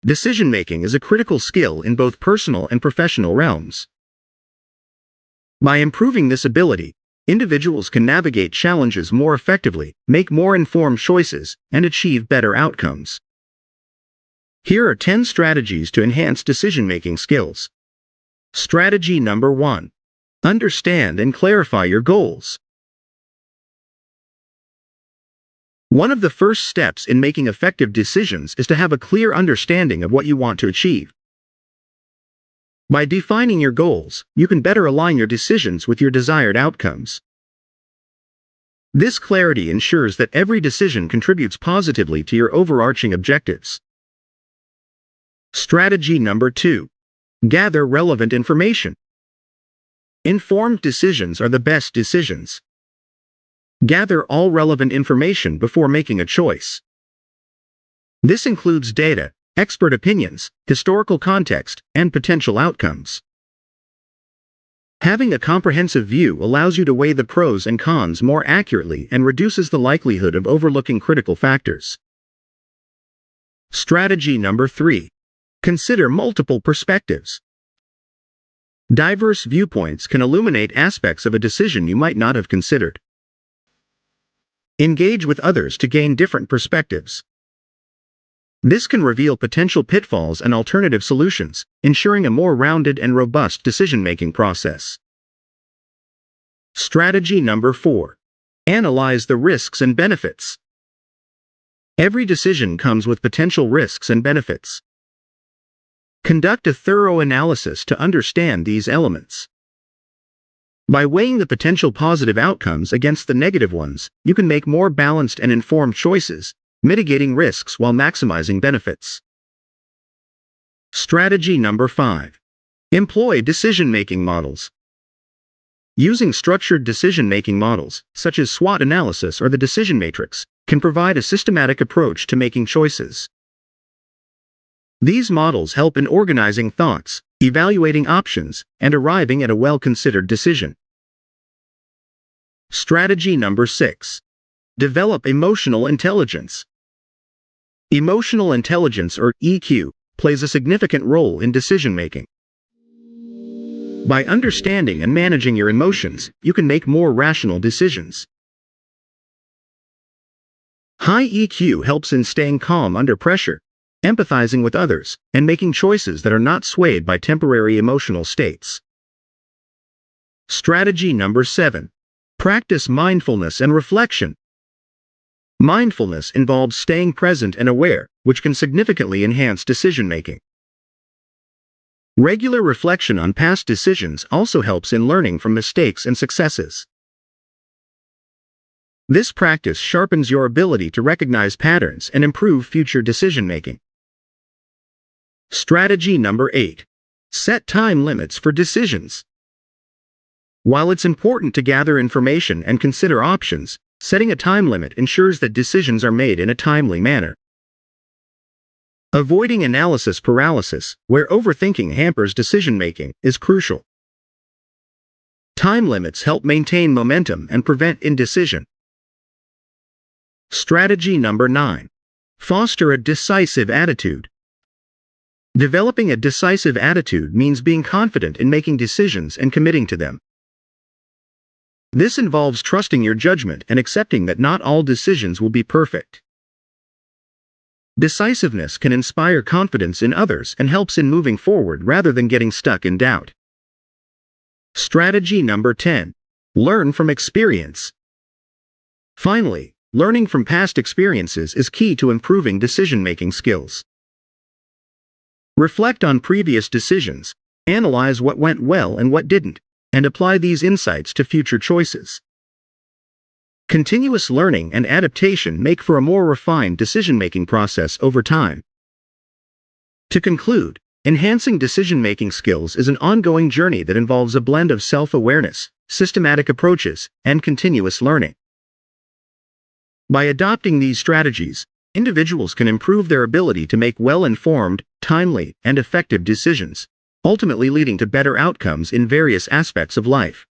Decision-making is a critical skill in both personal and professional realms. By improving this ability, individuals can navigate challenges more effectively, make more informed choices, and achieve better outcomes. Here are 10 strategies to enhance decision-making skills. Strategy number 1. Understand and clarify your goals. One of the first steps in making effective decisions is to have a clear understanding of what you want to achieve. By defining your goals, you can better align your decisions with your desired outcomes. This clarity ensures that every decision contributes positively to your overarching objectives. Strategy number 2. Gather relevant information. Informed decisions are the best decisions. Gather all relevant information before making a choice. This includes data, expert opinions, historical context, and potential outcomes. Having a comprehensive view allows you to weigh the pros and cons more accurately and reduces the likelihood of overlooking critical factors. Strategy number 3. Consider multiple perspectives. Diverse viewpoints can illuminate aspects of a decision you might not have considered. Engage with others to gain different perspectives. This can reveal potential pitfalls and alternative solutions, ensuring a more rounded and robust decision-making process. Strategy number 4. Analyze the risks and benefits. Every decision comes with potential risks and benefits. Conduct a thorough analysis to understand these elements. By weighing the potential positive outcomes against the negative ones, you can make more balanced and informed choices, mitigating risks while maximizing benefits. Strategy number 5. Employ decision-making models. Using structured decision-making models, such as SWOT analysis or the decision matrix, can provide a systematic approach to making choices. These models help in organizing thoughts, evaluating options, and arriving at a well-considered decision. Strategy number 6. Develop emotional intelligence. Emotional intelligence, or EQ, plays a significant role in decision-making. By understanding and managing your emotions, you can make more rational decisions. High EQ helps in staying calm under pressure, empathizing with others, and making choices that are not swayed by temporary emotional states. Strategy number 7. Practice mindfulness and reflection. Mindfulness involves staying present and aware, which can significantly enhance decision-making. Regular reflection on past decisions also helps in learning from mistakes and successes. This practice sharpens your ability to recognize patterns and improve future decision-making. Strategy number 8. Set time limits for decisions. While it's important to gather information and consider options, setting a time limit ensures that decisions are made in a timely manner. Avoiding analysis paralysis, where overthinking hampers decision-making, is crucial. Time limits help maintain momentum and prevent indecision. Strategy number 9. Foster a decisive attitude. Developing a decisive attitude means being confident in making decisions and committing to them. This involves trusting your judgment and accepting that not all decisions will be perfect. Decisiveness can inspire confidence in others and helps in moving forward rather than getting stuck in doubt. Strategy number 10. Learn from experience. Finally, learning from past experiences is key to improving decision-making skills. Reflect on previous decisions, analyze what went well and what didn't, and apply these insights to future choices. Continuous learning and adaptation make for a more refined decision-making process over time. To conclude, enhancing decision-making skills is an ongoing journey that involves a blend of self-awareness, systematic approaches, and continuous learning. By adopting these strategies, individuals can improve their ability to make well-informed, timely, and effective decisions, ultimately leading to better outcomes in various aspects of life.